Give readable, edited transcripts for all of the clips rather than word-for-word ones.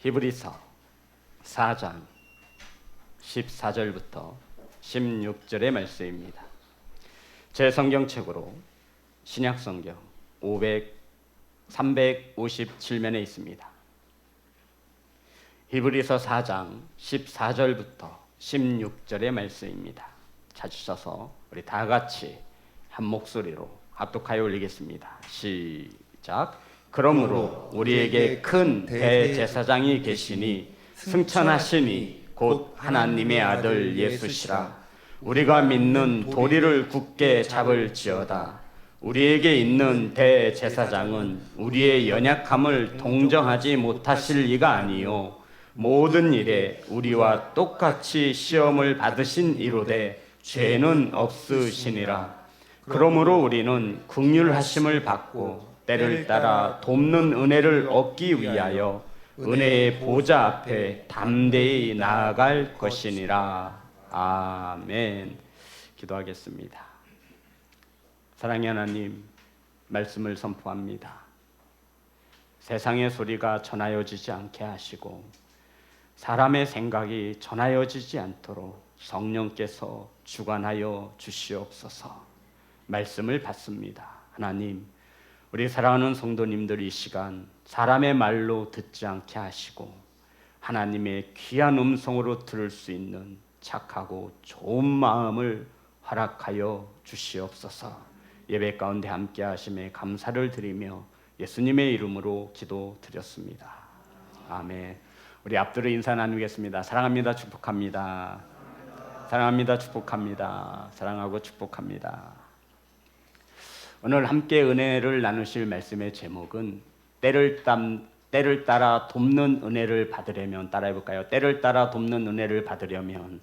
히브리서 4장 14절부터 16절의 말씀입니다. 제 성경책으로 신약성경 357면에 있습니다. 히브리서 4장 14절부터 16절의 말씀입니다. 찾으셔서 우리 다 같이 한 목소리로 합독하여 올리겠습니다. 시작. 그러므로 우리에게 큰 대제사장이 계시니 승천하시니 곧 하나님의 아들 예수시라. 우리가 믿는 도리를 굳게 잡을지어다. 우리에게 있는 대제사장은 우리의 연약함을 동정하지 못하실 이가 아니요 모든 일에 우리와 똑같이 시험을 받으신 이로되 죄는 없으시니라. 그러므로 우리는 긍휼하심을 받고 때를 따라 돕는 은혜를 얻기 위하여 은혜의 보좌 앞에 담대히 나아갈 것이니라. 아멘. 기도하겠습니다. 사랑의 하나님, 말씀을 선포합니다. 세상의 소리가 전하여지지 않게 하시고 사람의 생각이 전하여지지 않도록 성령께서 주관하여 주시옵소서. 말씀을 받습니다. 하나님, 우리 사랑하는 성도님들 이 시간 사람의 말로 듣지 않게 하시고 하나님의 귀한 음성으로 들을 수 있는 착하고 좋은 마음을 허락하여 주시옵소서. 예배 가운데 함께 하심에 감사를 드리며 예수님의 이름으로 기도드렸습니다. 아멘. 우리 앞뒤로 인사 나누겠습니다. 사랑합니다. 축복합니다. 사랑합니다. 축복합니다. 사랑하고 축복합니다. 오늘 함께 은혜를 나누실 말씀의 제목은 때를 따라 돕는 은혜를 받으려면, 따라해 볼까요? 때를 따라 돕는 은혜를 받으려면.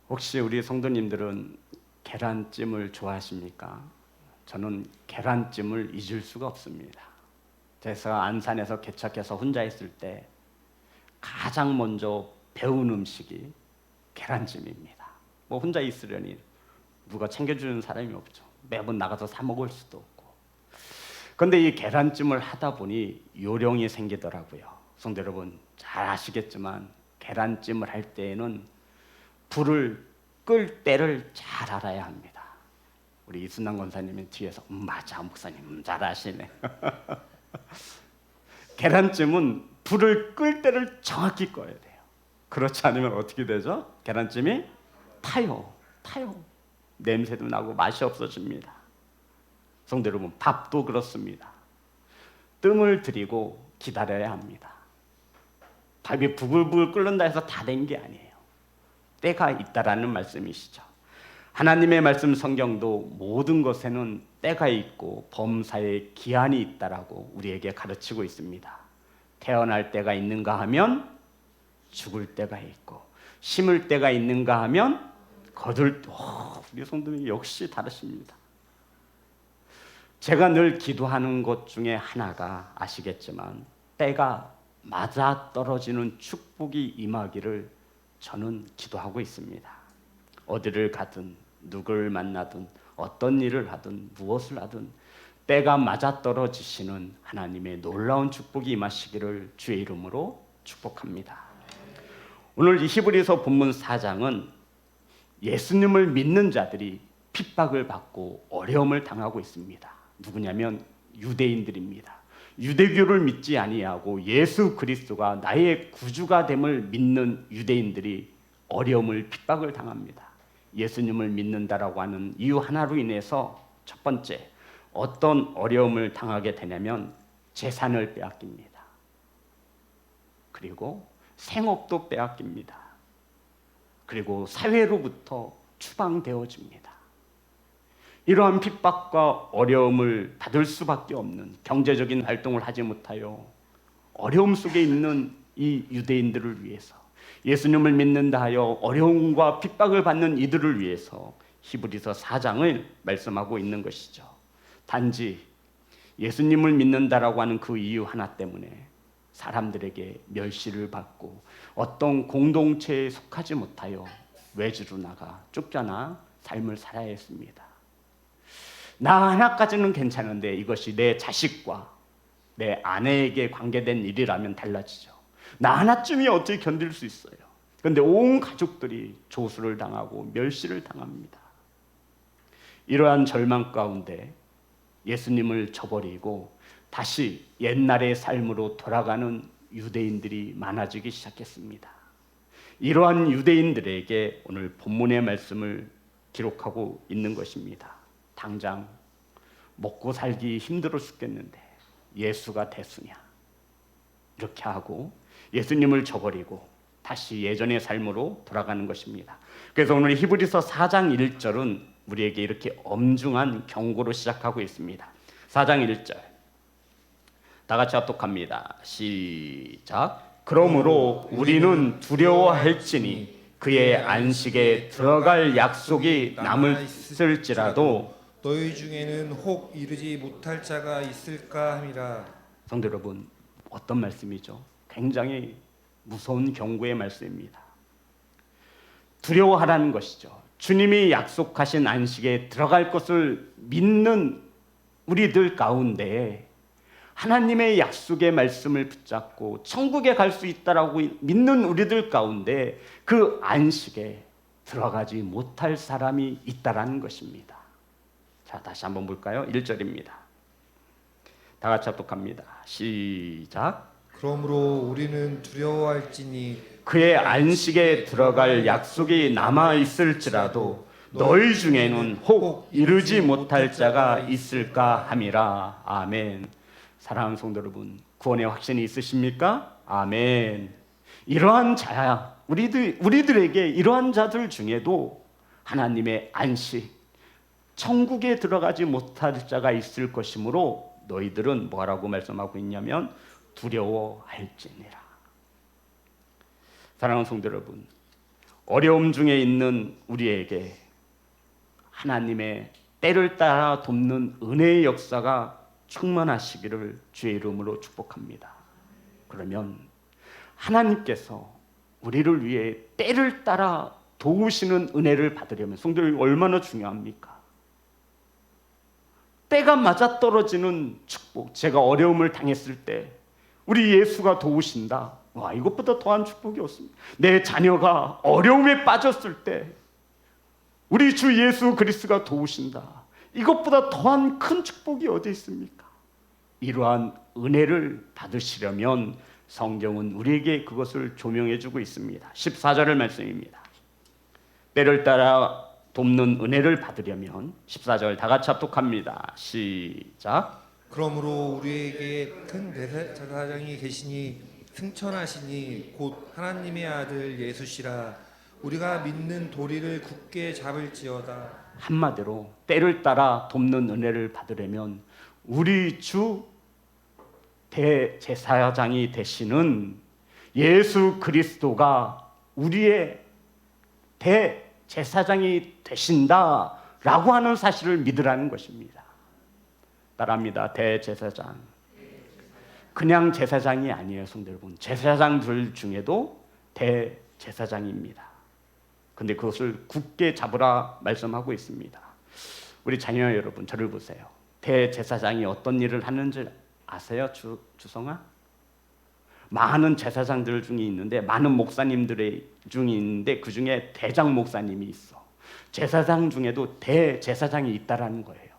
혹시 우리 성도님들은 계란찜을 좋아하십니까? 저는 계란찜을 잊을 수가 없습니다. 제가 안산에서 개척해서 혼자 있을 때 가장 먼저 배운 음식이 계란찜입니다. 뭐 혼자 있으려니 누가 챙겨주는 사람이 없죠. 매번 나가서 사 먹을 수도 없고. 그런데 이 계란찜을 하다 보니 요령이 생기더라고요. 성도 여러분 잘 아시겠지만 계란찜을 할 때에는 불을 끌 때를 잘 알아야 합니다. 우리 이순남 권사님이 뒤에서 맞아 목사님 잘 아시네. 계란찜은 불을 끌 때를 정확히 꺼야 돼요. 그렇지 않으면 어떻게 되죠? 계란찜이 타요. 냄새도 나고 맛이 없어집니다. 성도 여러분, 밥도 그렇습니다. 뜸을 들이고 기다려야 합니다. 밥이 부글부글 끓는다 해서 다 된 게 아니에요. 때가 있다라는 말씀이시죠. 하나님의 말씀 성경도 모든 것에는 때가 있고 범사에 기한이 있다라고 우리에게 가르치고 있습니다. 태어날 때가 있는가 하면 죽을 때가 있고, 심을 때가 있는가 하면 거둘 때. 우리 성도님 역시 다르십니다. 제가 늘 기도하는 것 중에 하나가 아시겠지만 때가 맞아 떨어지는 축복이 임하기를 저는 기도하고 있습니다. 어디를 가든 누구를 만나든 어떤 일을 하든 무엇을 하든 때가 맞아 떨어지시는 하나님의 놀라운 축복이 임하시기를 주의 이름으로 축복합니다. 오늘 이 히브리서 본문 4장은 예수님을 믿는 자들이 핍박을 받고 어려움을 당하고 있습니다. 누구냐면 유대인들입니다. 유대교를 믿지 아니하고 예수 그리스도가 나의 구주가 됨을 믿는 유대인들이 어려움을 핍박을 당합니다. 예수님을 믿는다라고 하는 이유 하나로 인해서 첫 번째 어떤 어려움을 당하게 되냐면 재산을 빼앗깁니다. 그리고 생업도 빼앗깁니다. 그리고 사회로부터 추방되어집니다. 이러한 핍박과 어려움을 받을 수밖에 없는, 경제적인 활동을 하지 못하여 어려움 속에 있는 이 유대인들을 위해서, 예수님을 믿는다 하여 어려움과 핍박을 받는 이들을 위해서 히브리서 4장을 말씀하고 있는 것이죠. 단지 예수님을 믿는다라고 하는 그 이유 하나 때문에 사람들에게 멸시를 받고 어떤 공동체에 속하지 못하여 외지로 나가 쫓겨나 삶을 살아야 했습니다. 나 하나까지는 괜찮은데 이것이 내 자식과 내 아내에게 관계된 일이라면 달라지죠. 나 하나쯤이 어떻게 견딜 수 있어요? 그런데 온 가족들이 조수를 당하고 멸시를 당합니다. 이러한 절망 가운데 예수님을 저버리고 다시 옛날의 삶으로 돌아가는 유대인들이 많아지기 시작했습니다. 이러한 유대인들에게 오늘 본문의 말씀을 기록하고 있는 것입니다. 당장 먹고 살기 힘들어 죽겠는데 예수가 대수냐, 이렇게 하고 예수님을 저버리고 다시 예전의 삶으로 돌아가는 것입니다. 그래서 오늘 히브리서 4장 1절은 우리에게 이렇게 엄중한 경고로 시작하고 있습니다. 4장 1절 다 같이 합독합니다. 시작. 그러므로 우리는 두려워할지니 그의 안식에 들어갈 약속이 남을을지라도 너희 중에는 혹 이르지 못할 자가 있을까 함이라. 성도 여러분, 어떤 말씀이죠? 굉장히 무서운 경고의 말씀입니다. 두려워하라는 것이죠. 주님이 약속하신 안식에 들어갈 것을 믿는 우리들 가운데 하나님의 약속의 말씀을 붙잡고 천국에 갈 수 있다라고 믿는 우리들 가운데 그 안식에 들어가지 못할 사람이 있다라는 것입니다. 자, 다시 한번 볼까요? 1절입니다. 다 같이 합독합니다. 시작. 그러므로 우리는 두려워할지니 그의 안식에 들어갈 약속이 남아 있을지라도 너희 중에는 혹 이르지 못할 자가 있을까 함이라. 아멘. 사랑하는 성도 여러분, 구원의 확신이 있으십니까? 아멘. 이러한 자야, 우리들에게 이러한 자들 중에도 하나님의 안식, 천국에 들어가지 못할 자가 있을 것이므로 너희들은 뭐라고 말씀하고 있냐면 두려워할지니라. 사랑하는 성도 여러분, 어려움 중에 있는 우리에게 하나님의 때를 따라 돕는 은혜의 역사가 충만하시기를 주의 이름으로 축복합니다. 그러면 하나님께서 우리를 위해 때를 따라 도우시는 은혜를 받으려면 성도님 얼마나 중요합니까? 때가 맞아떨어지는 축복. 제가 어려움을 당했을 때 우리 예수가 도우신다. 와, 이것보다 더한 축복이 없습니다. 내 자녀가 어려움에 빠졌을 때 우리 주 예수 그리스도가 도우신다. 이것보다 더한 큰 축복이 어디 있습니까? 이러한 은혜를 받으시려면 성경은 우리에게 그것을 조명해주고 있습니다. 14절의 말씀입니다. 때를 따라 돕는 은혜를 받으려면 14절 다 같이 합독합니다. 시작. 그러므로 우리에게 큰 대제사장이 계시니 승천하시니 곧 하나님의 아들 예수시라. 우리가 믿는 도리를 굳게 잡을지어다. 한마디로 때를 따라 돕는 은혜를 받으려면 우리 주 대제사장이 되시는 예수 그리스도가 우리의 대제사장이 되신다라고 하는 사실을 믿으라는 것입니다. 따라합니다. 대제사장. 그냥 제사장이 아니에요, 성도 여러분. 제사장들 중에도 대제사장입니다. 근데 그것을 굳게 잡으라 말씀하고 있습니다. 우리 자녀 여러분, 저를 보세요. 대제사장이 어떤 일을 하는지 아세요, 주성아? 많은 제사장들 중에 있는데, 많은 목사님들 중에 있는데 그 중에 대장 목사님이 있어. 제사장 중에도 대제사장이 있다라는 거예요.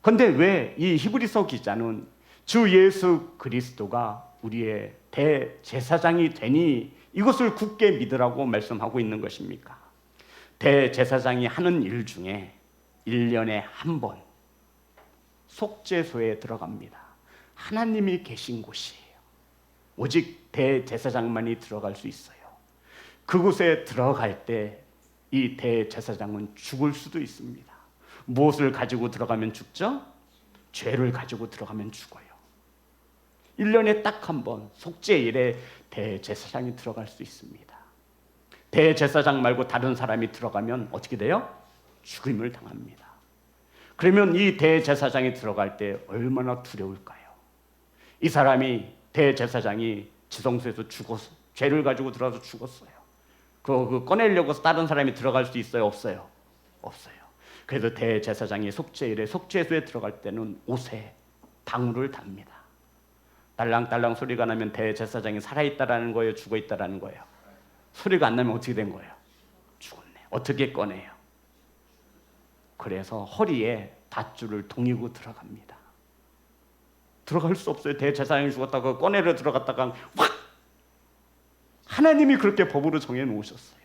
그런데 왜 이 히브리서 기자는 주 예수 그리스도가 우리의 대제사장이 되니 이것을 굳게 믿으라고 말씀하고 있는 것입니까? 대제사장이 하는 일 중에 1년에 한 번 속죄소에 들어갑니다. 하나님이 계신 곳이에요. 오직 대제사장만이 들어갈 수 있어요. 그곳에 들어갈 때 이 대제사장은 죽을 수도 있습니다. 무엇을 가지고 들어가면 죽죠? 죄를 가지고 들어가면 죽어요. 1년에 딱 한 번 속죄일에 대제사장이 들어갈 수 있습니다. 대제사장 말고 다른 사람이 들어가면 어떻게 돼요? 죽임을 당합니다. 그러면 이 대제사장이 들어갈 때 얼마나 두려울까요? 이 사람이 대제사장이 지성소에서 죽어서 죄를 가지고 들어가서 죽었어요. 그거 꺼내려고 다른 사람이 들어갈 수 있어요? 없어요? 없어요. 그래서 대제사장이 속죄일에 속죄소에 들어갈 때는 옷에 방울을 답니다. 딸랑딸랑 소리가 나면 대제사장이 살아있다라는 거예요, 죽어있다라는 거예요? 소리가 안 나면 어떻게 된 거예요? 죽었네. 어떻게 꺼내요? 그래서 허리에 밧줄을 동이고 들어갑니다. 들어갈 수 없어요. 대제사장이 죽었다가 꺼내려 들어갔다가 확! 하나님이 그렇게 법으로 정해놓으셨어요.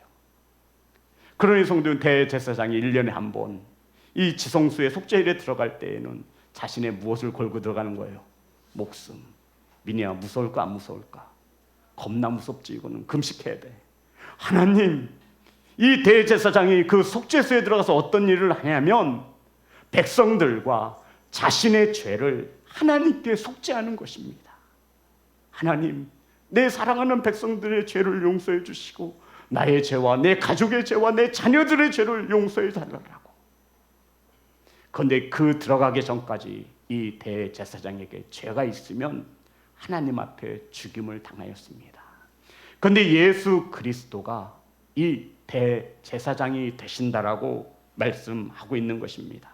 그러니 성도는 대제사장이 1년에 한 번 이 지성소의 속죄일에 들어갈 때에는 자신의 무엇을 걸고 들어가는 거예요? 목숨. 미니야, 무서울까 안 무서울까? 겁나 무섭지. 이거는 금식해야 돼. 하나님, 이 대제사장이 그 속죄소에 들어가서 어떤 일을 하냐면 백성들과 자신의 죄를 하나님께 속죄하는 것입니다. 하나님, 내 사랑하는 백성들의 죄를 용서해 주시고 나의 죄와 내 가족의 죄와 내 자녀들의 죄를 용서해 달라고. 그런데 그 들어가기 전까지 이 대제사장에게 죄가 있으면 하나님 앞에 죽임을 당하였습니다. 그런데 예수 그리스도가 이 대제사장이 되신다라고 말씀하고 있는 것입니다.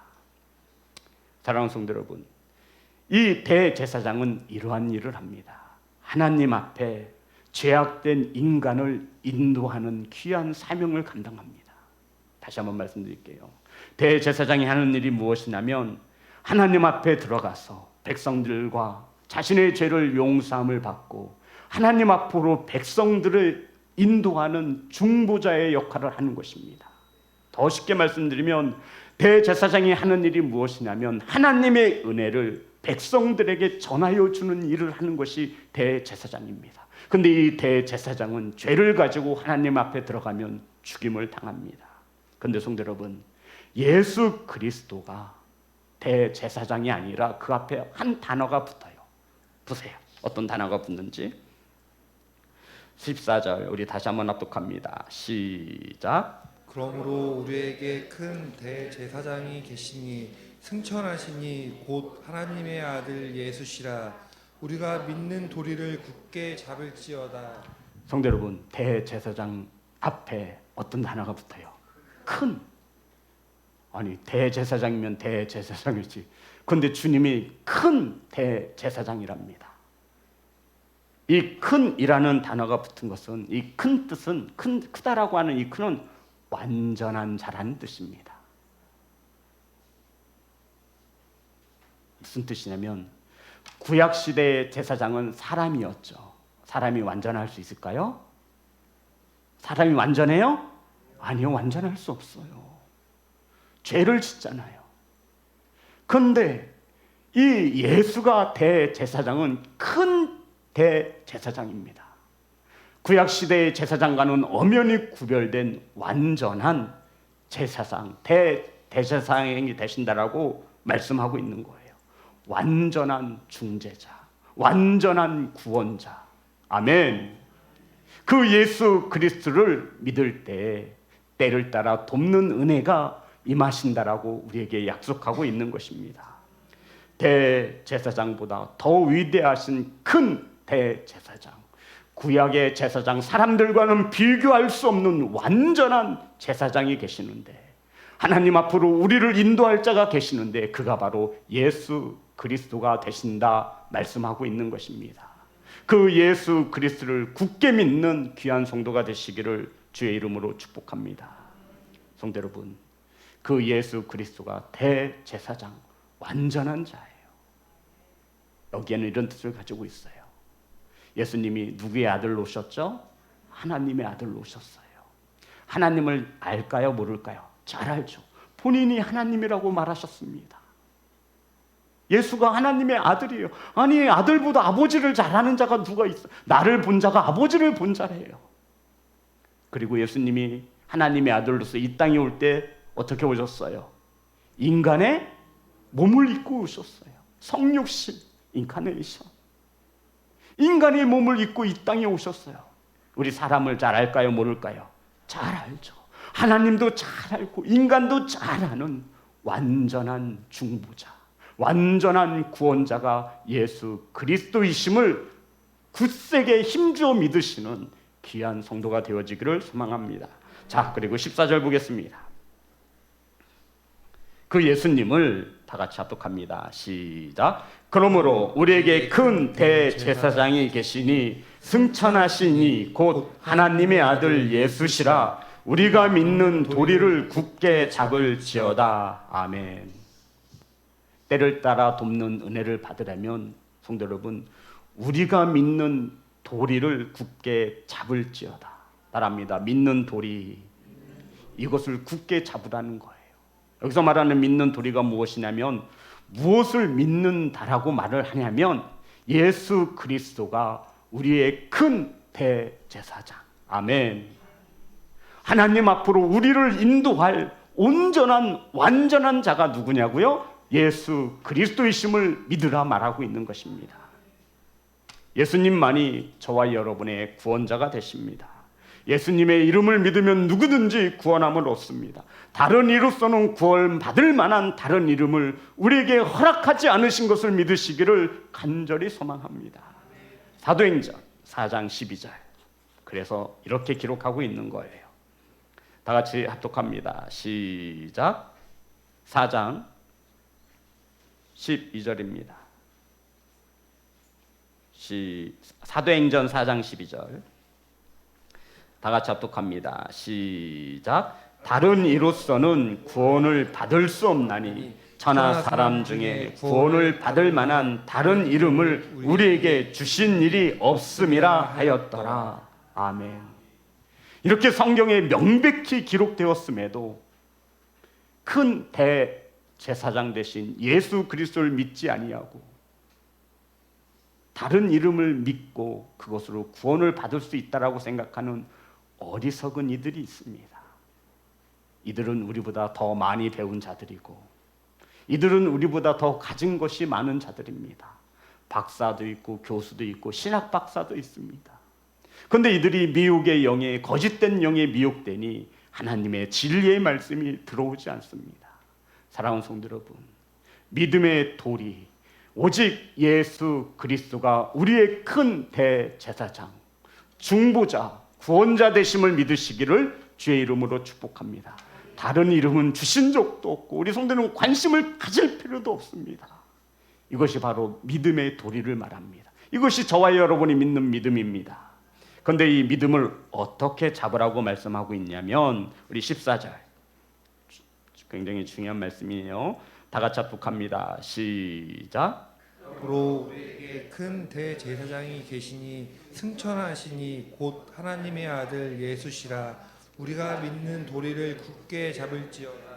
사랑하는 성도 여러분, 이 대제사장은 이러한 일을 합니다. 하나님 앞에 죄악된 인간을 인도하는 귀한 사명을 감당합니다. 다시 한번 말씀드릴게요. 대제사장이 하는 일이 무엇이냐면 하나님 앞에 들어가서 백성들과 자신의 죄를 용서함을 받고 하나님 앞으로 백성들을 인도하는 중보자의 역할을 하는 것입니다. 더 쉽게 말씀드리면 대제사장이 하는 일이 무엇이냐면 하나님의 은혜를 백성들에게 전하여 주는 일을 하는 것이 대제사장입니다. 그런데 이 대제사장은 죄를 가지고 하나님 앞에 들어가면 죽임을 당합니다. 그런데 성도 여러분, 예수 그리스도가 대제사장이 아니라 그 앞에 한 단어가 붙어요. 보세요. 어떤 단어가 붙는지. 14절 우리 다시 한번 납독합니다. 시작. 그러므로 우리에게 큰 대제사장이 계시니 승천하시니 곧 하나님의 아들 예수시라. 우리가 믿는 도리를 굳게 잡을지어다. 성도 여러분, 대제사장 앞에 어떤 단어가 붙어요? 큰. 아니, 대제사장이면 대제사장이지. 그런데 주님이 큰 대제사장이랍니다. 이 큰이라는 단어가 붙은 것은, 이 큰 뜻은, 크다라고 하는 이 큰은 완전한 자라는 뜻입니다. 무슨 뜻이냐면 구약시대의 제사장은 사람이었죠. 사람이 완전할 수 있을까요? 사람이 완전해요? 아니요, 완전할 수 없어요. 죄를 짓잖아요. 그런데 이 예수가 대제사장은 큰 대제사장입니다. 구약시대의 제사장과는 엄연히 구별된 완전한 제사장, 대제사장이 되신다라고 말씀하고 있는 거예요. 완전한 중재자, 완전한 구원자. 아멘. 그 예수 그리스도를 믿을 때 때를 따라 돕는 은혜가 임하신다라고 우리에게 약속하고 있는 것입니다. 대제사장보다 더 위대하신 큰 대제사장, 구약의 제사장, 사람들과는 비교할 수 없는 완전한 제사장이 계시는데, 하나님 앞으로 우리를 인도할 자가 계시는데 그가 바로 예수 그리스도가 되신다 말씀하고 있는 것입니다. 그 예수 그리스도를 굳게 믿는 귀한 성도가 되시기를 주의 이름으로 축복합니다. 성도 여러분, 그 예수 그리스도가 대제사장, 완전한 자예요. 여기에는 이런 뜻을 가지고 있어요. 예수님이 누구의 아들로 오셨죠? 하나님의 아들로 오셨어요. 하나님을 알까요? 모를까요? 잘 알죠. 본인이 하나님이라고 말하셨습니다. 예수가 하나님의 아들이에요. 아니, 아들보다 아버지를 잘 아는 자가 누가 있어? 나를 본 자가 아버지를 본 자래요. 그리고 예수님이 하나님의 아들로서 이 땅에 올 때 어떻게 오셨어요? 인간의 몸을 입고 오셨어요. 성육신, 인카네이션. 인간의 몸을 입고 이 땅에 오셨어요. 우리 사람을 잘 알까요? 모를까요? 잘 알죠. 하나님도 잘 알고 인간도 잘 아는 완전한 중보자, 완전한 구원자가 예수 그리스도이심을 굳세게 힘주어 믿으시는 귀한 성도가 되어지기를 소망합니다. 자, 그리고 14절 보겠습니다. 그 예수님을 다 같이 합독합니다. 시작. 그러므로 우리에게 큰 대제사장이 계시니 승천하시니 곧 하나님의 아들 예수시라. 우리가 믿는 도리를 굳게 잡을지어다. 아멘. 때를 따라 돕는 은혜를 받으려면 성도 여러분, 우리가 믿는 도리를 굳게 잡을지어다. 따라합니다. 믿는 도리, 이것을 굳게 잡으라는 거예요. 여기서 말하는 믿는 도리가 무엇이냐면, 무엇을 믿는다라고 말을 하냐면 예수 그리스도가 우리의 큰 대제사장. 아멘. 하나님 앞으로 우리를 인도할 온전한 완전한 자가 누구냐고요? 예수 그리스도이심을 믿으라 말하고 있는 것입니다. 예수님만이 저와 여러분의 구원자가 되십니다. 예수님의 이름을 믿으면 누구든지 구원함을 얻습니다. 다른 이로서는 구원받을 만한 다른 이름을 우리에게 허락하지 않으신 것을 믿으시기를 간절히 소망합니다. 사도행전 4장 12절. 그래서 이렇게 기록하고 있는 거예요. 다 같이 합독합니다. 시작. 4장 12절입니다. 사도행전 4장 12절. 다 같이 합독합니다. 시작. 다른 이로서는 구원을 받을 수 없나니 천하 사람 중에 구원을 받을 만한 다른 이름을 우리에게 주신 일이 없음이라 하였더라. 아멘. 이렇게 성경에 명백히 기록되었음에도 큰 대제사장 대신 예수 그리스도를 믿지 아니하고 다른 이름을 믿고 그것으로 구원을 받을 수 있다라고 생각하는 어리석은 이들이 있습니다. 이들은 우리보다 더 많이 배운 자들이고 이들은 우리보다 더 가진 것이 많은 자들입니다. 박사도 있고 교수도 있고 신학 박사도 있습니다. 그런데 이들이 미혹의 영에 거짓된 영에 미혹되니 하나님의 진리의 말씀이 들어오지 않습니다. 사랑하는 성도 여러분, 믿음의 도리 오직 예수 그리스도가 우리의 큰 대제사장, 중보자, 구원자 되심을 믿으시기를 주의 이름으로 축복합니다. 다른 이름은 주신 적도 없고 우리 성도는 관심을 가질 필요도 없습니다. 이것이 바로 믿음의 도리를 말합니다. 이것이 저와 여러분이 믿는 믿음입니다. 그런데 이 믿음을 어떻게 잡으라고 말씀하고 있냐면 우리 14절 굉장히 중요한 말씀이에요. 다 같이 합독합니다. 시작. 그러므로 우리에게 큰 대제사장이 계시니 승천하시니 곧 하나님의 아들 예수시라. 우리가 믿는 도리를 굳게 잡을지어다.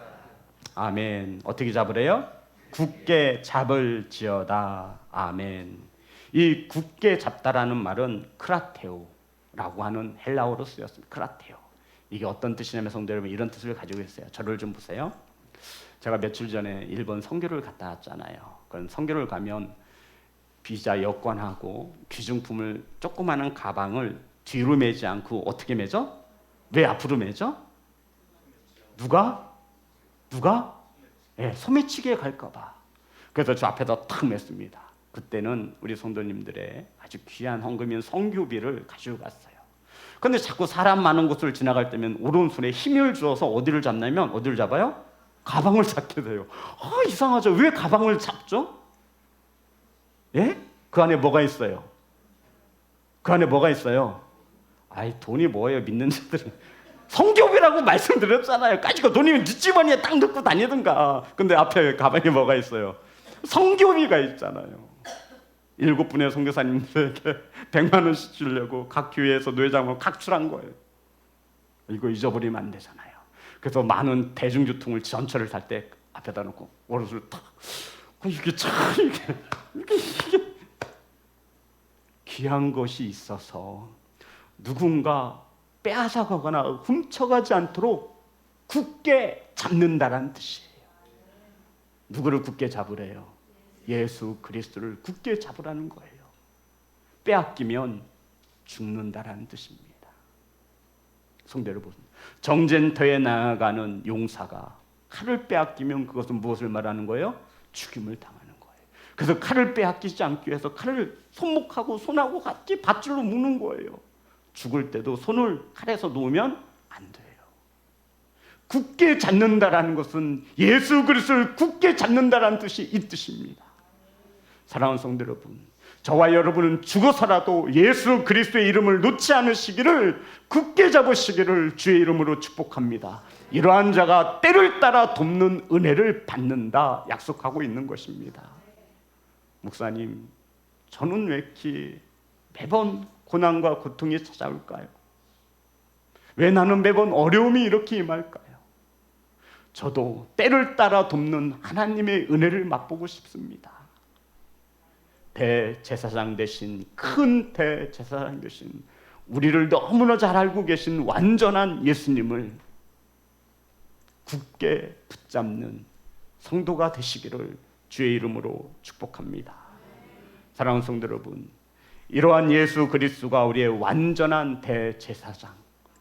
아멘. 어떻게 잡으래요? 굳게 잡을지어다. 아멘. 이 굳게 잡다라는 말은 크라테오라고 하는 헬라어로 쓰였습니다. 크라테오. 이게 어떤 뜻이냐면 성도 여러분 이런 뜻을 가지고 있어요. 저를 좀 보세요. 제가 며칠 전에 일본 선교를 갔다 왔잖아요. 그럼 선교를 가면 비자 여권하고 귀중품을 조그마한 가방을 뒤로 매지 않고 어떻게 매죠? 왜 앞으로 매죠? 누가? 소매치기에 갈까 봐. 그래서 저 앞에다 탁 맸습니다. 그때는 우리 성도님들의 아주 귀한 헌금인 선교비를 가지고 갔어요. 근데 자꾸 사람 많은 곳을 지나갈 때면 오른손에 힘을 주어서 어디를 잡냐면 어디를 잡아요? 가방을 잡게 돼요. 이상하죠? 왜 가방을 잡죠? 예? 그 안에 뭐가 있어요? 아이 돈이 뭐예요? 믿는 자들은 성교비라고 말씀드렸잖아요. 까짓거 돈이면 뒷주머니에 딱 넣고 다니든가. 근데 앞에 가방에 뭐가 있어요? 성교비가 있잖아요. 7분의 선교사님들에게 100만 원씩 주려고 각 교회에서 노회장을 각출한 거예요. 이거 잊어버리면 안 되잖아요. 그래서 많은 대중교통을 전철을 탈 때 앞에다 놓고 오른손을 탁. 이게 참 이게 귀한 것이 있어서 누군가 빼앗아가거나 훔쳐가지 않도록 굳게 잡는다라는 뜻이에요. 누구를 굳게 잡으래요? 예수 그리스도를 굳게 잡으라는 거예요. 빼앗기면 죽는다라는 뜻입니다. 성도 여러분, 정전터에 나아가는 용사가 칼을 빼앗기면 그것은 무엇을 말하는 거예요? 죽임을 당하는 거예요. 그래서 칼을 빼앗기지 않기 위해서 칼을 손목하고 손하고 같이 밧줄로 묶는 거예요. 죽을 때도 손을 칼에서 놓으면 안 돼요. 굳게 잡는다라는 것은 예수 그리스도를 굳게 잡는다라는 뜻이 이 뜻입니다. 사랑하는 성도 여러분, 저와 여러분은 죽어서라도 예수 그리스도의 이름을 놓지 않으시기를, 굳게 잡으시기를 주의 이름으로 축복합니다. 이러한 자가 때를 따라 돕는 은혜를 받는다 약속하고 있는 것입니다. 목사님, 저는 왜 이렇게 매번 고난과 고통이 찾아올까요? 왜 나는 매번 어려움이 이렇게 임할까요? 저도 때를 따라 돕는 하나님의 은혜를 맛보고 싶습니다. 대제사장 되신, 큰 대제사장 되신, 우리를 너무나 잘 알고 계신 완전한 예수님을 굳게 붙잡는 성도가 되시기를 주의 이름으로 축복합니다. 사랑하는 성도 여러분, 이러한 예수 그리스도가 우리의 완전한 대제사장,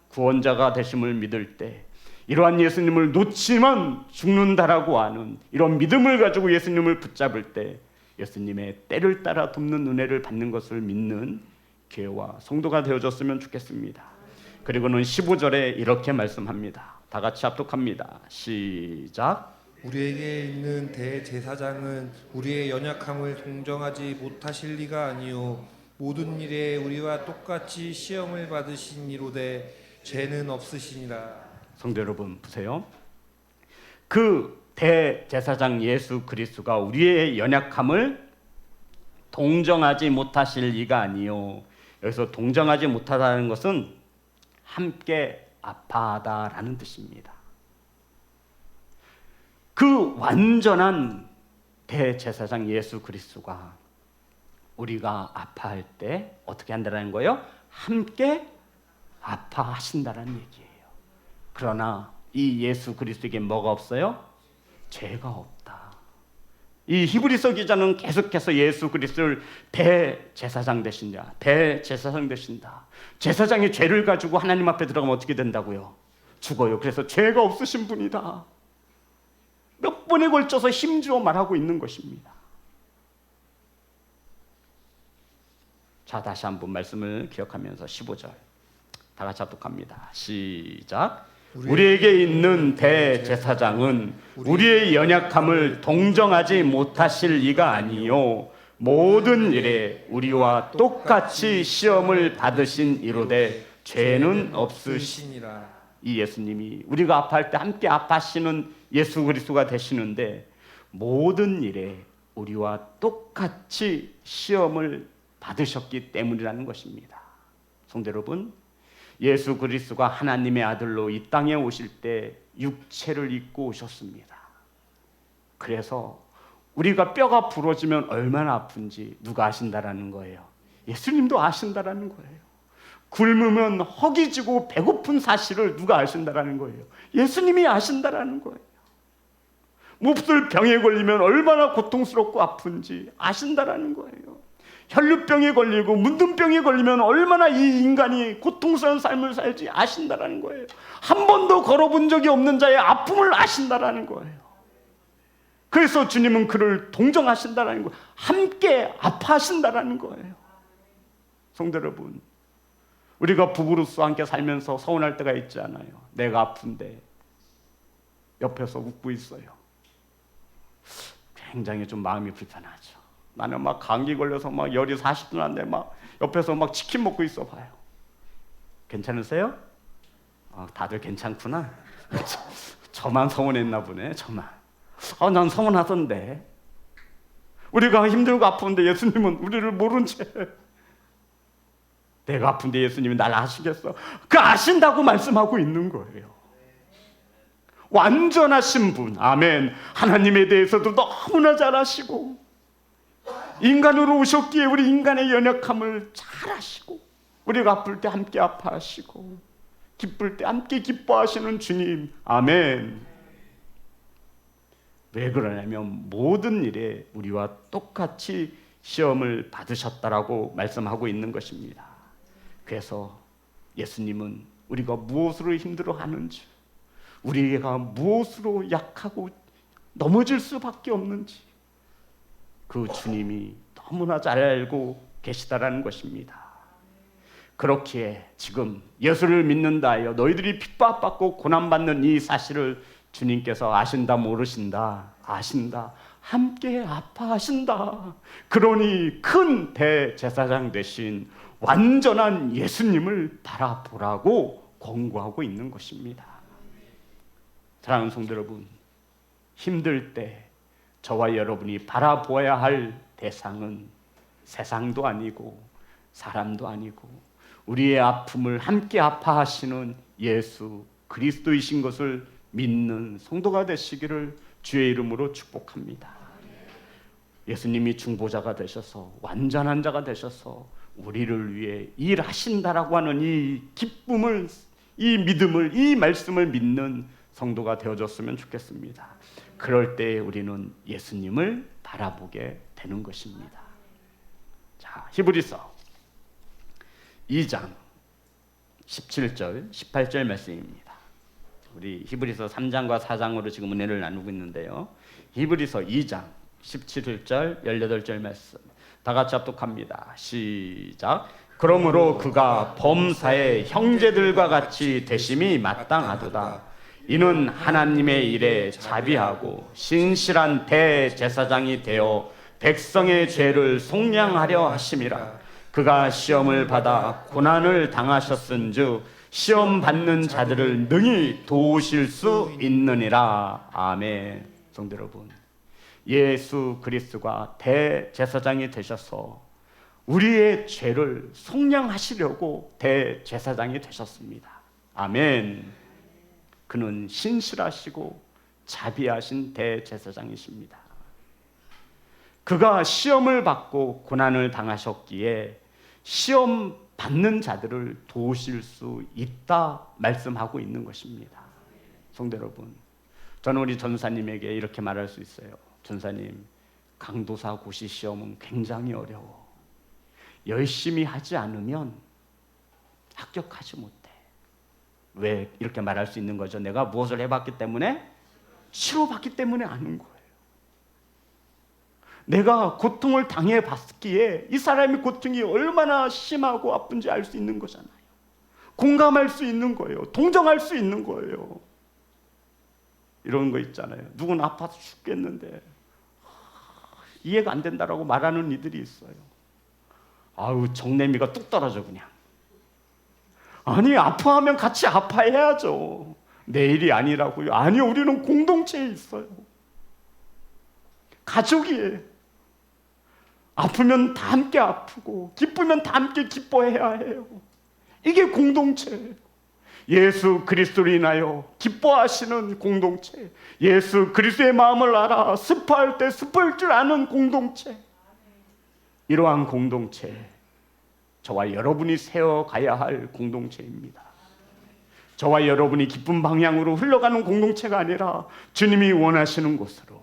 구원자가 되심을 믿을 때, 이러한 예수님을 놓치면 죽는다라고 하는 이런 믿음을 가지고 예수님을 붙잡을 때 예수님의 때를 따라 돕는 은혜를 받는 것을 믿는 교회와 성도가 되어줬으면 좋겠습니다. 그리고는 15절에 이렇게 말씀합니다. 다 같이 합독합니다. 시작. 우리에게 있는 대제사장은 우리의 연약함을 동정하지 못하실 리가 아니요 모든 일에 우리와 똑같이 시험을 받으신 이로되 죄는 없으시니라. 성도 여러분 보세요. 그 대제사장 예수 그리스도가 우리의 연약함을 동정하지 못하실 리가 아니요. 여기서 동정하지 못하다는 것은 함께 아파하다라는 뜻입니다. 그 완전한 대제사장 예수 그리스도가 우리가 아파할 때 어떻게 한다는 거예요? 함께 아파하신다는 얘기예요. 그러나 이 예수 그리스도에게 뭐가 없어요? 죄가 없다. 이 히브리서 기자는 계속해서 예수 그리스도를 대제사장 되신다, 대제사장 되신다. 제사장이 죄를 가지고 하나님 앞에 들어가면 어떻게 된다고요? 죽어요. 그래서 죄가 없으신 분이다. 몇 번에 걸쳐서 힘주어 말하고 있는 것입니다. 자, 다시 한번 말씀을 기억하면서 15절 다 같이 합독합니다. 시작. 우리에게 있는 대제사장은 우리의 연약함을 동정하지 못하실 리가 아니요 모든 일에 우리와 똑같이 시험을 받으신 이로되 죄는 없으시니라. 이 예수님이 우리가 아파할 때 함께 아파하시는 예수 그리스도가 되시는데 모든 일에 우리와 똑같이 시험을 받으셨기 때문이라는 것입니다. 성도 여러분, 예수 그리스도가 하나님의 아들로 이 땅에 오실 때 육체를 입고 오셨습니다. 그래서 우리가 뼈가 부러지면 얼마나 아픈지 누가 아신다라는 거예요? 예수님도 아신다라는 거예요. 굶으면 허기지고 배고픈 사실을 누가 아신다라는 거예요? 예수님이 아신다라는 거예요. 몹쓸 병에 걸리면 얼마나 고통스럽고 아픈지 아신다라는 거예요. 혈류병에 걸리고 문둥병에 걸리면 얼마나 이 인간이 고통스러운 삶을 살지 아신다라는 거예요. 한 번도 걸어본 적이 없는 자의 아픔을 아신다라는 거예요. 그래서 주님은 그를 동정하신다라는 거예요. 함께 아파하신다라는 거예요. 성도 여러분, 우리가 부부로서 함께 살면서 서운할 때가 있지 않아요? 내가 아픈데 옆에서 웃고 있어요. 굉장히 좀 마음이 불편하죠. 나는 막 감기 걸려서 막 열이 40도 난데 막 옆에서 막 치킨 먹고 있어 봐요. 괜찮으세요? 다들 괜찮구나. 저만 서운했나 보네. 저만. 난 서운하던데. 우리가 힘들고 아픈데 예수님은 우리를 모른 채. 내가 아픈데 예수님이 날 아시겠어? 그 아신다고 말씀하고 있는 거예요. 완전하신 분, 아멘. 하나님에 대해서도 너무나 잘 아시고 인간으로 오셨기에 우리 인간의 연약함을 잘 아시고 우리가 아플 때 함께 아파하시고 기쁠 때 함께 기뻐하시는 주님, 아멘. 왜 그러냐면 모든 일에 우리와 똑같이 시험을 받으셨다라고 말씀하고 있는 것입니다. 그래서 예수님은 우리가 무엇으로 힘들어하는지, 우리가 무엇으로 약하고 넘어질 수밖에 없는지 그 주님이 너무나 잘 알고 계시다라는 것입니다. 그렇기에 지금 예수를 믿는다 하여 너희들이 핍박받고 고난받는 이 사실을 주님께서 아신다 모르신다? 아신다. 함께 아파하신다. 그러니 큰 대제사장 되신 완전한 예수님을 바라보라고 권고하고 있는 것입니다. 사랑하는 성도 여러분, 힘들 때 저와 여러분이 바라보아야 할 대상은 세상도 아니고 사람도 아니고 우리의 아픔을 함께 아파하시는 예수 그리스도이신 것을 믿는 성도가 되시기를 주의 이름으로 축복합니다. 예수님이 중보자가 되셔서 완전한 자가 되셔서 우리를 위해 일하신다라고 하는 이 기쁨을, 이 믿음을, 이 말씀을 믿는 성도가 되어줬으면 좋겠습니다. 그럴 때 우리는 예수님을 바라보게 되는 것입니다. 자, 히브리서 2장 17절, 18절 말씀입니다. 우리 히브리서 3장과 4장으로 지금 은혜를 나누고 있는데요. 히브리서 2장 17절, 18절 말씀 다 같이 합독합니다. 시작. 그러므로 그가 범사의 형제들과 같이 되심이 마땅하도다. 이는 하나님의 일에 자비하고 신실한 대제사장이 되어 백성의 죄를 속량하려 하심이라. 그가 시험을 받아 고난을 당하셨은즉 시험 받는 자들을 능히 도우실 수 있느니라. 아멘. 성도 여러분, 예수 그리스도가 대제사장이 되셔서 우리의 죄를 속량하시려고 대제사장이 되셨습니다. 아멘. 그는 신실하시고 자비하신 대제사장이십니다. 그가 시험을 받고 고난을 당하셨기에 시험 받는 자들을 도우실 수 있다 말씀하고 있는 것입니다. 성도 여러분, 저는 우리 전사님에게 이렇게 말할 수 있어요. 전사님, 강도사 고시 시험은 굉장히 어려워. 열심히 하지 않으면 합격하지 못해. 왜 이렇게 말할 수 있는 거죠? 내가 무엇을 해봤기 때문에? 치료받기 때문에 아는 거예요. 내가 고통을 당해봤기에 이 사람의 고통이 얼마나 심하고 아픈지 알 수 있는 거잖아요. 공감할 수 있는 거예요. 동정할 수 있는 거예요. 이런 거 있잖아요. 누군 아파서 죽겠는데 이해가 안 된다라고 말하는 이들이 있어요. 아우, 정내미가 뚝 떨어져 그냥. 아니, 아파하면 같이 아파해야죠. 내 일이 아니라고요. 아니, 우리는 공동체에 있어요. 가족이에요. 아프면 다 함께 아프고 기쁘면 다 함께 기뻐해야 해요. 이게 공동체예요. 예수 그리스도로 인하여 기뻐하시는 공동체, 예수 그리스도의 마음을 알아 슬퍼할 때 슬플 줄 아는 공동체, 이러한 공동체, 저와 여러분이 세워가야 할 공동체입니다. 저와 여러분이 기쁜 방향으로 흘러가는 공동체가 아니라 주님이 원하시는 곳으로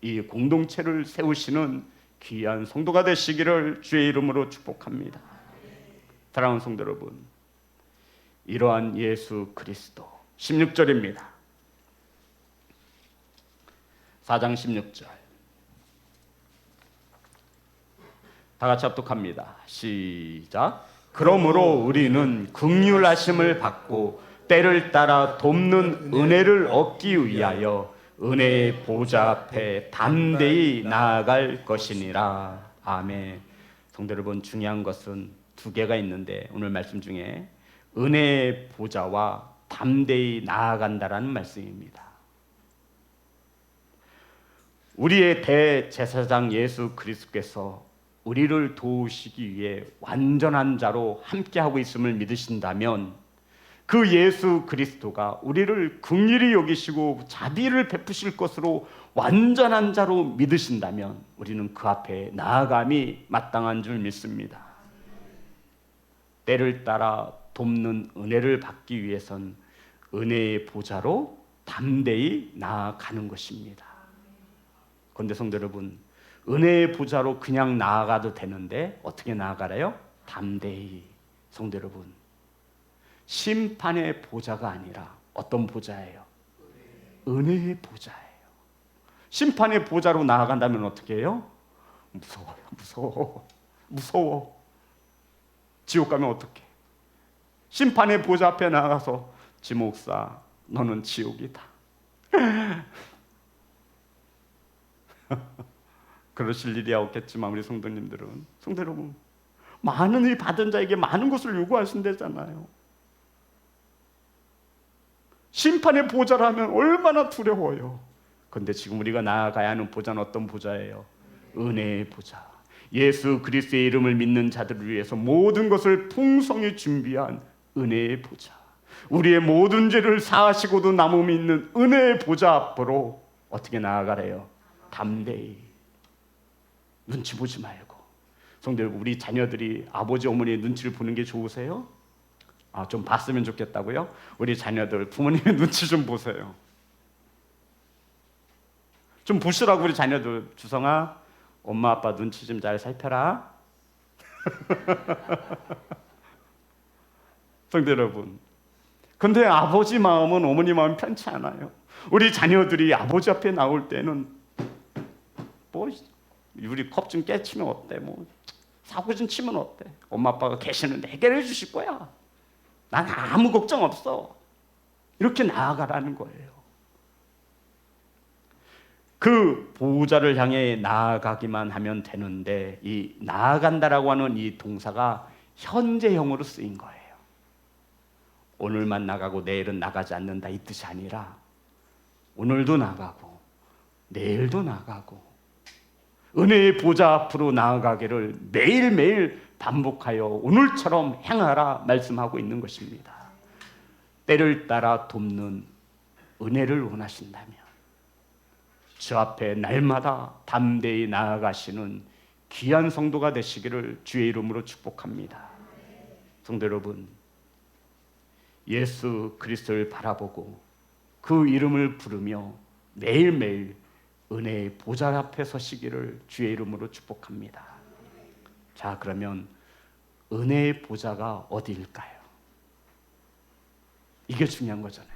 이 공동체를 세우시는 귀한 성도가 되시기를 주의 이름으로 축복합니다. 사랑하는 성도 여러분, 이러한 예수 그리스도 16절입니다. 4장 16절 다 같이 합독합니다. 시작. 그러므로 우리는 긍휼하심을 받고 때를 따라 돕는 은혜를 얻기 위하여 은혜의 보좌 앞에 담대히 나아갈 것이니라. 아멘. 성도 여러분, 중요한 것은 두 개가 있는데 오늘 말씀 중에 은혜의 보좌와 담대히 나아간다라는 말씀입니다. 우리의 대제사장 예수 그리스도께서 우리를 도우시기 위해 완전한 자로 함께하고 있음을 믿으신다면 그 예수 그리스도가 우리를 긍휼히 여기시고 자비를 베푸실 것으로 완전한 자로 믿으신다면 우리는 그 앞에 나아감이 마땅한 줄 믿습니다. 때를 따라 돕는 은혜를 받기 위해선 은혜의 보좌로 담대히 나아가는 것입니다. 그런데 성도 여러분, 은혜의 보좌로 그냥 나아가도 되는데 어떻게 나아가래요? 담대히. 성도 여러분, 심판의 보좌가 아니라 어떤 보좌예요? 은혜의 보좌예요. 심판의 보좌로 나아간다면 어떻게 해요? 무서워요. 무서워. 지옥 가면 어떡해? 심판의 보좌 앞에 나가서 지 목사 너는 지옥이다. 그러실 일이 없겠지만 우리 성도님들은, 성도 여러분, 많은 의 받은 자에게 많은 것을 요구하신다잖아요. 심판의 보좌라면 얼마나 두려워요. 그런데 지금 우리가 나아가야 하는 보좌는 어떤 보좌예요? 은혜의 보좌. 예수 그리스도의 이름을 믿는 자들을 위해서 모든 것을 풍성히 준비한 은혜의 보좌. 우리의 모든 죄를 사하시고도 남음이 있는 은혜의 보좌 앞으로 어떻게 나아가래요? 담대히. 눈치 보지 말고. 성도 여러분, 우리 자녀들이 아버지 어머니의 눈치를 보는 게 좋으세요? 좀 봤으면 좋겠다고요? 우리 자녀들 부모님의 눈치 좀 보세요. 좀 보시라고. 우리 자녀들, 주성아 엄마 아빠 눈치 좀 잘 살펴라. 성도 여러분, 근데 아버지 마음은 어머니 마음 편치 않아요. 우리 자녀들이 아버지 앞에 나올 때는 뭐 우리 컵 좀 깨치면 어때? 뭐 사고 좀 치면 어때? 엄마 아빠가 계시는데 해결해 주실 거야. 난 아무 걱정 없어. 이렇게 나아가라는 거예요. 그 보호자를 향해 나아가기만 하면 되는데, 이 나아간다라고 하는 이 동사가 현재형으로 쓰인 거예요. 오늘만 나가고 내일은 나가지 않는다 이 뜻이 아니라 오늘도 나가고 내일도 나가고 은혜의 보좌 앞으로 나아가기를 매일매일 반복하여 오늘처럼 행하라 말씀하고 있는 것입니다. 때를 따라 돕는 은혜를 원하신다면 주 앞에 날마다 담대히 나아가시는 귀한 성도가 되시기를 주의 이름으로 축복합니다. 성도 여러분, 예수 그리스도를 바라보고 그 이름을 부르며 매일매일 은혜의 보좌 앞에 서시기를 주의 이름으로 축복합니다. 자, 그러면 은혜의 보좌가 어디일까요? 이게 중요한 거잖아요.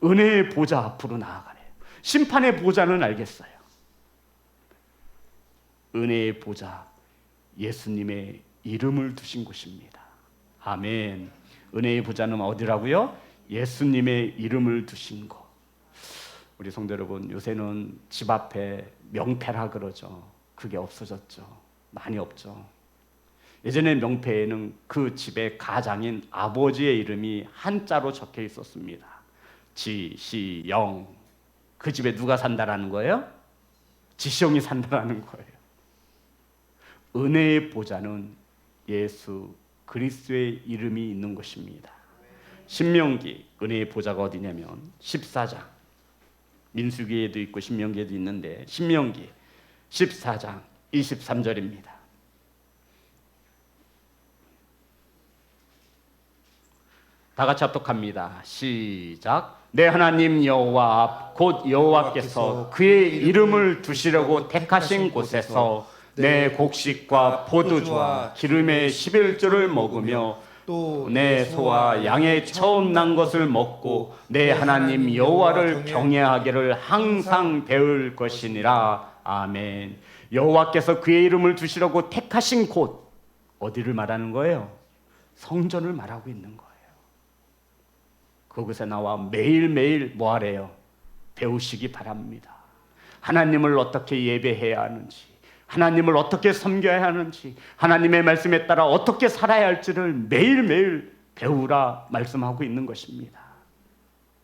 은혜의 보좌 앞으로 나아가래요. 심판의 보좌는 알겠어요. 은혜의 보좌, 예수님의 이름을 두신 곳입니다. 아멘. 은혜의 보좌는 어디라고요? 예수님의 이름을 두신 곳. 우리 성도 여러분, 요새는 집 앞에 명패라 그러죠. 그게 없어졌죠. 많이 없죠. 예전에 명패에는 그 집의 가장인 아버지의 이름이 한자로 적혀 있었습니다. 지시영. 그 집에 누가 산다라는 거예요? 지시영이 산다라는 거예요. 은혜의 보좌는 예수 그리스도의 이름이 있는 것입니다. 신명기, 은혜의 보좌가 어디냐면 14장, 민수기에도 있고 신명기에도 있는데 신명기 14장 23절입니다. 다 같이 합독합니다. 시작. 내 하나님 여호와 앞 곧 여호와께서 그의 이름을 두시려고 택하신 곳에서 내 곡식과 포도주와 기름의 11조를 먹으며 또 내 소와 양의 처음 난 것을 먹고 내 하나님 여호와를 경외하기를 항상 배울 것이니라. 아멘. 여호와께서 그의 이름을 두시려고 택하신 곳, 어디를 말하는 거예요? 성전을 말하고 있는 거예요. 그곳에 나와 매일매일 뭐 하래요? 배우시기 바랍니다. 하나님을 어떻게 예배해야 하는지, 하나님을 어떻게 섬겨야 하는지, 하나님의 말씀에 따라 어떻게 살아야 할지를 매일매일 배우라 말씀하고 있는 것입니다.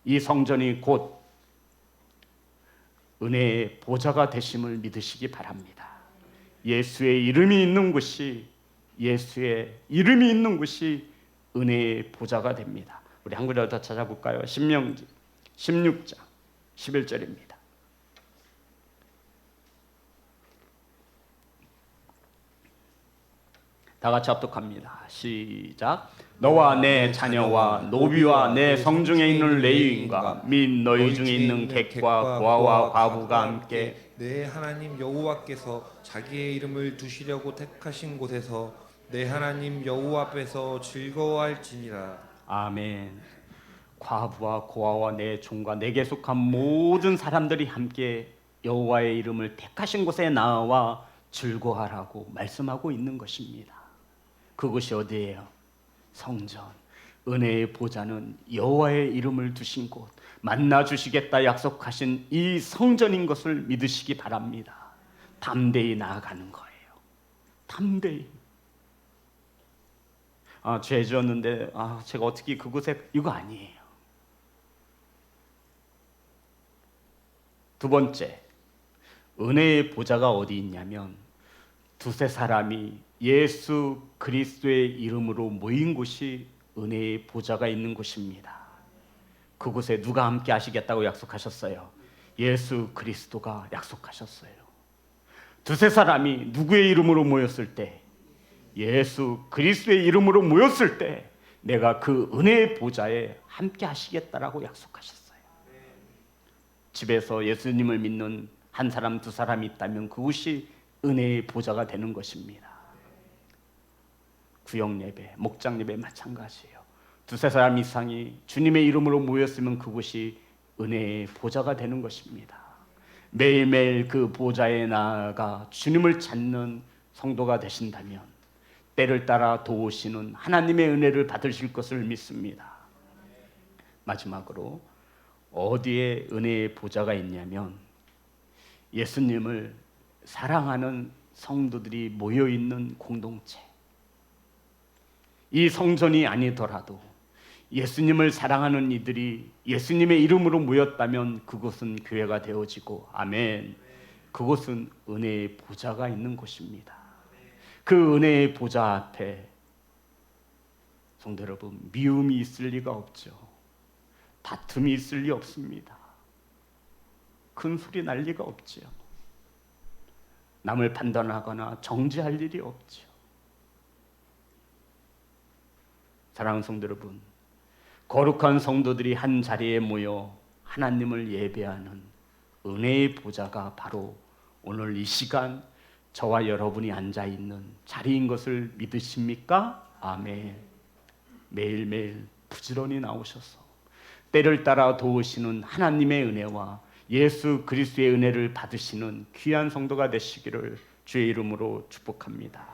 이 성전이 곧 은혜의 보좌가 되심을 믿으시기 바랍니다. 예수의 이름이 있는 곳이, 예수의 이름이 있는 곳이 은혜의 보좌가 됩니다. 우리 한 구절 더 찾아볼까요? 신명기 16장 11절입니다. 다 같이 합독합니다. 시작. 너와 내 자녀와 노비와 내 성중에 있는 레위인과 및 너희 중에 있는 객과 고아와 과부가 함께 내 하나님 여호와께서 자기의 이름을 두시려고 택하신 곳에서 내 하나님 여호와 앞에서 즐거워할지니라. 아멘. 과부와 고아와 내 종과 내게 속한 모든 사람들이 함께 여호와의 이름을 택하신 곳에 나와 즐거워하라고 말씀하고 있는 것입니다. 그곳이 어디예요? 성전. 은혜의 보좌는 여호와의 이름을 두신 곳, 만나 주시겠다 약속하신 이 성전인 것을 믿으시기 바랍니다. 담대히 나아가는 거예요. 담대히. 죄 지었는데 제가 어떻게 그곳에, 이거 아니에요. 두 번째, 은혜의 보좌가 어디 있냐면 두세 사람이 예수 그리스도의 이름으로 모인 곳이 은혜의 보좌가 있는 곳입니다. 그곳에 누가 함께 하시겠다고 약속하셨어요? 예수 그리스도가 약속하셨어요. 두세 사람이 누구의 이름으로 모였을 때, 예수 그리스도의 이름으로 모였을 때 내가 그 은혜의 보좌에 함께 하시겠다라고 약속하셨어요. 집에서 예수님을 믿는 한 사람, 두 사람이 있다면 그것이 은혜의 보좌가 되는 것입니다. 구역 예배, 목장 예배 마찬가지예요. 두세 사람 이상이 주님의 이름으로 모였으면 그것이 은혜의 보좌가 되는 것입니다. 매일매일 그 보좌에 나아가 주님을 찾는 성도가 되신다면 때를 따라 도우시는 하나님의 은혜를 받으실 것을 믿습니다. 마지막으로 어디에 은혜의 보좌가 있냐면 예수님을 사랑하는 성도들이 모여있는 공동체. 이 성전이 아니더라도 예수님을 사랑하는 이들이 예수님의 이름으로 모였다면 그곳은 교회가 되어지고, 아멘, 그곳은 은혜의 보좌가 있는 곳입니다. 그 은혜의 보좌 앞에 성도 여러분, 미움이 있을 리가 없죠. 다툼이 있을 리 없습니다. 큰 소리 날 리가 없죠. 남을 판단하거나 정죄할 일이 없죠. 사랑하는 성도 여러분, 거룩한 성도들이 한 자리에 모여 하나님을 예배하는 은혜의 보좌가 바로 오늘 이 시간 저와 여러분이 앉아있는 자리인 것을 믿으십니까? 아멘. 매일매일 부지런히 나오셔서 때를 따라 도우시는 하나님의 은혜와 예수 그리스도의 은혜를 받으시는 귀한 성도가 되시기를 주의 이름으로 축복합니다.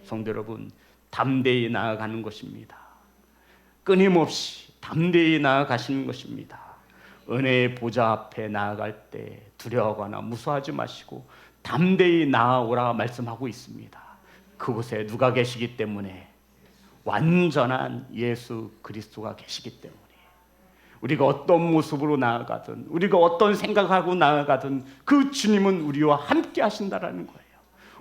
성도 여러분, 담대히 나아가는 것입니다. 끊임없이 담대히 나아가시는 것입니다. 은혜의 보좌 앞에 나아갈 때 두려워하거나 무서워하지 마시고 담대히 나아오라 말씀하고 있습니다. 그곳에 누가 계시기 때문에? 완전한 예수 그리스도가 계시기 때문에. 우리가 어떤 모습으로 나아가든, 우리가 어떤 생각하고 나아가든 그 주님은 우리와 함께 하신다라는 거예요.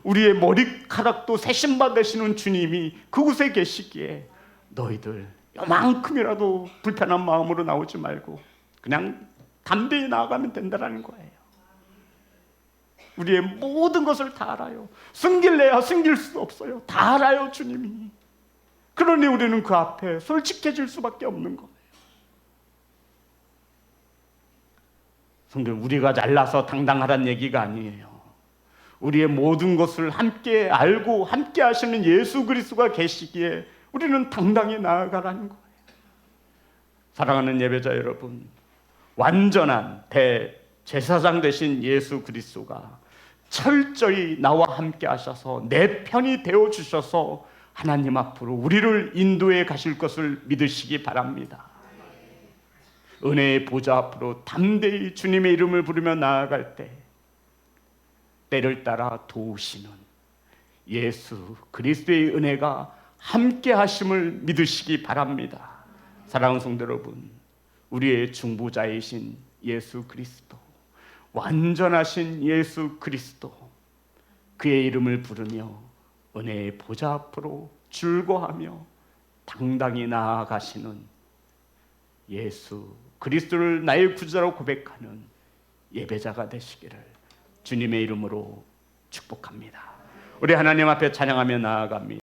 우리의 머리카락도 새신 받으시는 주님이 그곳에 계시기에 너희들 요만큼이라도 불편한 마음으로 나오지 말고 그냥 담대히 나아가면 된다라는 거예요. 우리의 모든 것을 다 알아요. 숨길래야 숨길 수 없어요. 다 알아요, 주님이. 그러니 우리는 그 앞에 솔직해질 수밖에 없는 거예요. 성도, 우리가 잘나서 당당하란 얘기가 아니에요. 우리의 모든 것을 함께 알고 함께 하시는 예수 그리스도가 계시기에 우리는 당당히 나아가라는 거예요. 사랑하는 예배자 여러분, 완전한 대제사장 되신 예수 그리스도가 철저히 나와 함께 하셔서 내 편이 되어 주셔서 하나님 앞으로 우리를 인도해 가실 것을 믿으시기 바랍니다. 은혜의 보좌 앞으로 담대히 주님의 이름을 부르며 나아갈 때 때를 따라 도우시는 예수 그리스도의 은혜가 함께 하심을 믿으시기 바랍니다. 사랑하는 성도 여러분, 우리의 중보자이신 예수 그리스도, 완전하신 예수 그리스도, 그의 이름을 부르며 은혜의 보좌 앞으로 즐거워하며 당당히 나아가시는 예수 그리스도를 나의 구주자로 고백하는 예배자가 되시기를 주님의 이름으로 축복합니다. 우리 하나님 앞에 찬양하며 나아갑니다.